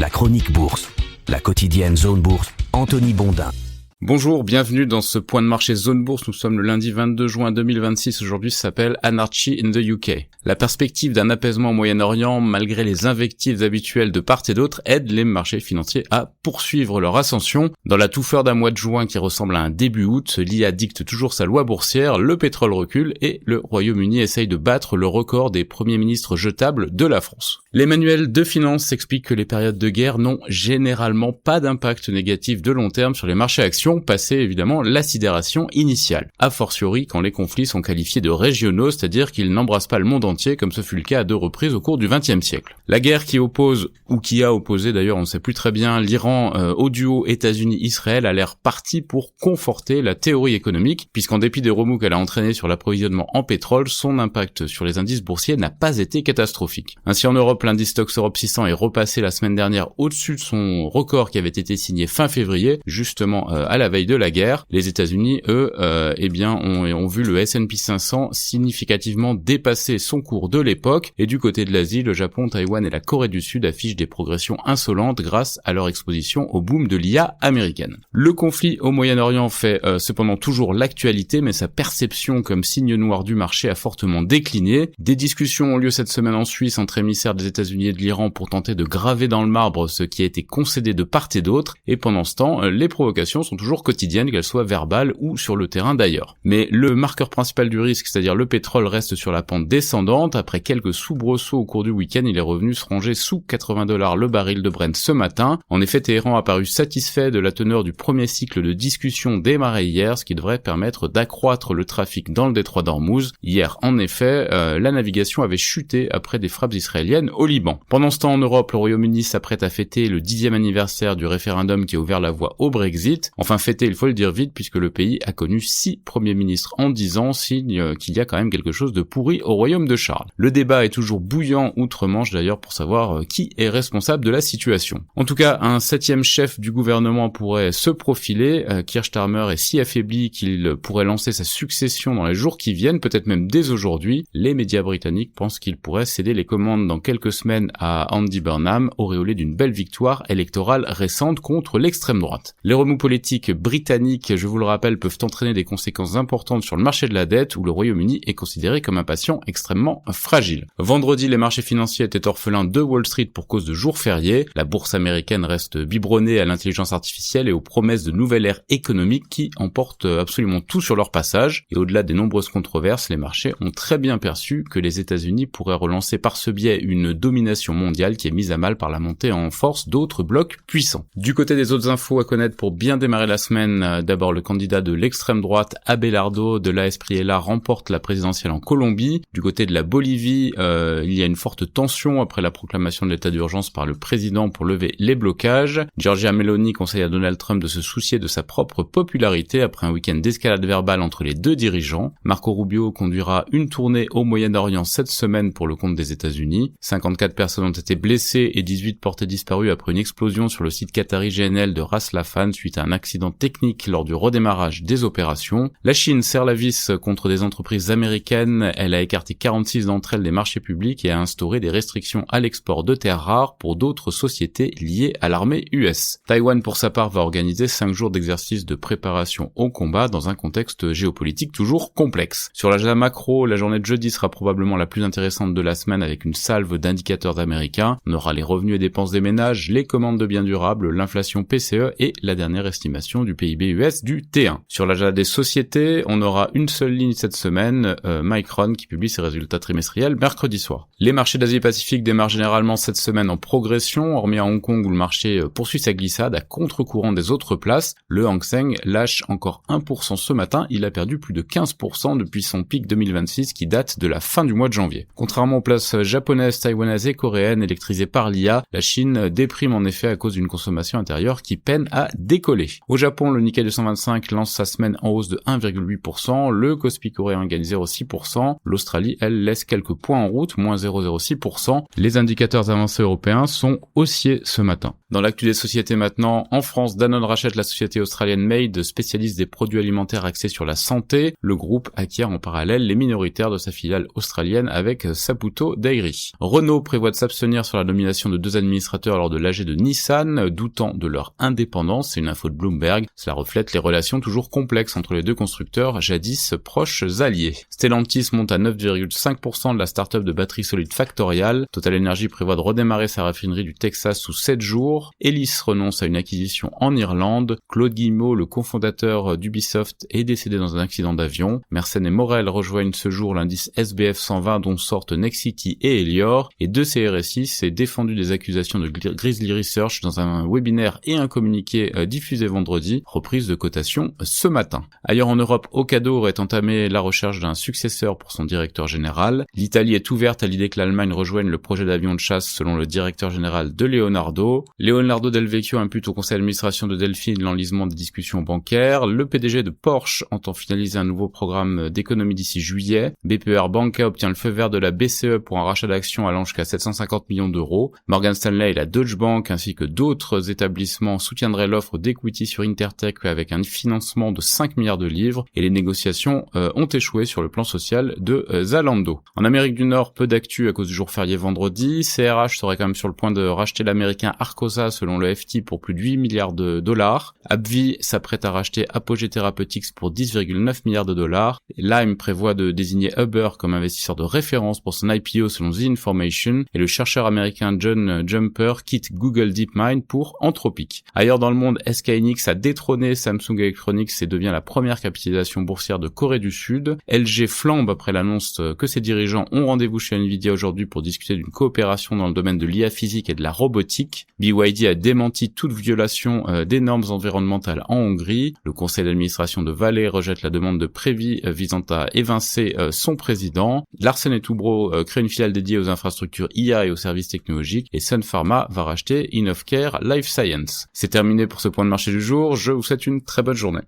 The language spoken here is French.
La chronique bourse, la quotidienne Zone Bourse, Anthony Bondin. Bonjour, bienvenue dans ce point de marché Zone Bourse. Nous sommes le lundi 22 juin 2026. Aujourd'hui, ça s'appelle Anarchy in the UK. La perspective d'un apaisement au Moyen-Orient, malgré les invectives habituelles de part et d'autre, aide les marchés financiers à poursuivre leur ascension. Dans la touffeur d'un mois de juin qui ressemble à un début août, l'IA dicte toujours sa loi boursière, le pétrole recule et le Royaume-Uni essaye de battre le record des premiers ministres jetables de la France. Les manuels de finance expliquent que les périodes de guerre n'ont généralement pas d'impact négatif de long terme sur les marchés actions, passé évidemment la sidération initiale. A fortiori quand les conflits sont qualifiés de régionaux, c'est-à-dire qu'ils n'embrassent pas le monde entier comme ce fut le cas à 2 reprises au cours du XXe siècle. La guerre qui oppose, ou qui a opposé d'ailleurs, on ne sait plus très bien, l'Iran au duo États-Unis-Israël a l'air parti pour conforter la théorie économique, puisqu'en dépit des remous qu'elle a entraînés sur l'approvisionnement en pétrole, son impact sur les indices boursiers n'a pas été catastrophique. Ainsi en Europe, l'indice Stoxx Europe 600 est repassé la semaine dernière au-dessus de son record qui avait été signé fin février, justement à la veille de la guerre. Les États-Unis, eux, ont vu le S&P 500 significativement dépasser son cours de l'époque, et du côté de l'Asie, le Japon, Taïwan et la Corée du Sud affichent des progressions insolentes grâce à leur exposition au boom de l'IA américaine. Le conflit au Moyen-Orient fait cependant toujours l'actualité, mais sa perception comme signe noir du marché a fortement décliné. Des discussions ont lieu cette semaine en Suisse entre émissaires des États-Unis et de l'Iran pour tenter de graver dans le marbre ce qui a été concédé de part et d'autre, et pendant ce temps, les provocations sont toujours quotidiennes, qu'elles soient verbales ou sur le terrain d'ailleurs. Mais le marqueur principal du risque, c'est-à-dire le pétrole, reste sur la pente descendante. Après quelques soubresauts au cours du week-end, il est revenu se ranger sous $80 le baril de Brent ce matin. En effet, Téhéran a paru satisfait de la teneur du premier cycle de discussion démarré hier, ce qui devrait permettre d'accroître le trafic dans le détroit d'Ormuz. Hier, en effet, la navigation avait chuté après des frappes israéliennes au Liban. Pendant ce temps, en Europe, le Royaume-Uni s'apprête à fêter le 10e anniversaire du référendum qui a ouvert la voie au Brexit. Enfin, fêter, il faut le dire vite, puisque le pays a connu 6 premiers ministres en 10 ans, signe qu'il y a quand même quelque chose de pourri au royaume de Charles. Le débat est toujours bouillant outre-Manche d'ailleurs pour savoir qui est responsable de la situation. En tout cas, un 7e chef du gouvernement pourrait se profiler. Keir Starmer est si affaibli qu'il pourrait lancer sa succession dans les jours qui viennent, peut-être même dès aujourd'hui. Les médias britanniques pensent qu'il pourrait céder les commandes dans quelques semaines à Andy Burnham, auréolé d'une belle victoire électorale récente contre l'extrême droite. Les remous politiques britanniques, je vous le rappelle, peuvent entraîner des conséquences importantes sur le marché de la dette, où le Royaume-Uni est considéré comme un patient extrêmement fragile. Vendredi, les marchés financiers étaient orphelins de Wall Street pour cause de jours fériés. La bourse américaine reste biberonnée à l'intelligence artificielle et aux promesses de nouvelle ère économique qui emportent absolument tout sur leur passage. Et au-delà des nombreuses controverses, les marchés ont très bien perçu que les États-Unis pourraient relancer par ce biais une domination mondiale qui est mise à mal par la montée en force d'autres blocs puissants. Du côté des autres infos à connaître pour bien démarrer la semaine, d'abord le candidat de l'extrême droite, Abelardo de l'AS-Priela, remporte la présidentielle en Colombie. Du côté de la Bolivie, il y a une forte tension après la proclamation de l'état d'urgence par le président pour lever les blocages. Giorgia Meloni conseille à Donald Trump de se soucier de sa propre popularité après un week-end d'escalade verbale entre les deux dirigeants. Marco Rubio conduira une tournée au Moyen-Orient cette semaine pour le compte des États-Unis. 54 personnes ont été blessées et 18 portées disparues après une explosion sur le site qatari GNL de Ras Laffan suite à un accident technique lors du redémarrage des opérations. La Chine serre la vis contre des entreprises américaines. Elle a écarté 46 d'entre elles des marchés publics et a instauré des restrictions à l'export de terres rares pour d'autres sociétés liées à l'armée US. Taïwan, pour sa part, va organiser 5 jours d'exercice de préparation au combat dans un contexte géopolitique toujours complexe. Sur l'agenda macro, la journée de jeudi sera probablement la plus intéressante de la semaine avec une salve d'indicateurs américains. On aura les revenus et dépenses des ménages, les commandes de biens durables, l'inflation PCE et la dernière estimation du PIB US du T1. Sur l'agenda des sociétés, on aura une seule ligne cette semaine, Micron qui publie ses résultats trimestriels mercredi soir. Les marchés d'Asie-Pacifique démarrent généralement cette semaine en progression, hormis à Hong Kong où le marché poursuit sa glissade à contre-courant des autres places. Le Hang Seng lâche encore 1% ce matin, il a perdu plus de 15% depuis son pic 2026 qui date de la fin du mois de janvier. Contrairement aux places japonaises, taïwanaises et coréennes électrisées par l'IA, la Chine déprime en effet à cause d'une consommation intérieure qui peine à décoller. Au Japon, le Nikkei 225 lance sa semaine en hausse de 1,8%, le Kospi coréen gagne 0,6%, l'Australie, elle, laisse quelques points en route, moins 0,06%. Les indicateurs avancés européens sont haussiers ce matin. Dans l'actu des sociétés maintenant, en France, Danone rachète la société australienne Made, spécialiste des produits alimentaires axés sur la santé. Le groupe acquiert en parallèle les minoritaires de sa filiale australienne avec Saputo Dairy. Renault prévoit de s'abstenir sur la nomination de 2 administrateurs lors de l'AG de Nissan, doutant de leur indépendance. C'est une info de Bloomberg. Cela reflète les relations toujours complexes entre les deux constructeurs, jadis proches alliés. Stellantis monte à 9,5% de la start-up de batterie solide Factorial. Total Energy prévoit de redémarrer sa raffinerie du Texas sous 7 jours. Elis renonce à une acquisition en Irlande. Claude Guillemot, le cofondateur d'Ubisoft, est décédé dans un accident d'avion. Mersenne et Morel rejoignent ce jour l'indice SBF 120 dont sortent Nexity et Elior. Et 2CRSI s'est défendu des accusations de Grizzly Research dans un webinaire et un communiqué diffusé vendredi. Reprise de cotation ce matin. Ailleurs en Europe, Ocado aurait entamé la recherche d'un successeur pour son directeur général. L'Italie est ouverte à l'idée que l'Allemagne rejoigne le projet d'avion de chasse selon le directeur général de Leonardo. Leonardo Del Vecchio impute au conseil d'administration de Delphine l'enlisement des discussions bancaires. Le PDG de Porsche entend finaliser un nouveau programme d'économie d'ici juillet. BPER Banca obtient le feu vert de la BCE pour un rachat d'actions allant jusqu'à 750 millions d'euros. Morgan Stanley et la Deutsche Bank ainsi que d'autres établissements soutiendraient l'offre d'equity sur Intertech avec un financement de 5 milliards de livres et les négociations ont échoué sur le plan social de Zalando. En Amérique du Nord, peu d'actu à cause du jour férié vendredi. CRH serait quand même sur le point de racheter l'américain Arcosa selon le FT pour plus de 8 milliards de dollars. AbbVie s'apprête à racheter Apogee Therapeutics pour 10,9 milliards de dollars. Lime prévoit de désigner Uber comme investisseur de référence pour son IPO selon The Information. Et le chercheur américain John Jumper quitte Google DeepMind pour Anthropic. Ailleurs dans le monde, SK Hynix a détrôné Samsung Electronics et devient la première capitalisation boursière de Corée du Sud. LG flambe après l'annonce que ses dirigeants ont rendez-vous chez Nvidia aujourd'hui pour discuter d'une coopération dans le domaine de l'IA physique et de la robotique. BYD a démenti toute violation des normes environnementales en Hongrie. Le conseil d'administration de Vale rejette la demande de Prévi visant à évincer son président. Larsen & Toubro crée une filiale dédiée aux infrastructures IA et aux services technologiques. Et Sun Pharma va racheter Innovcare Life Science. C'est terminé pour ce point de marché du jour. Je vous souhaite une très bonne journée.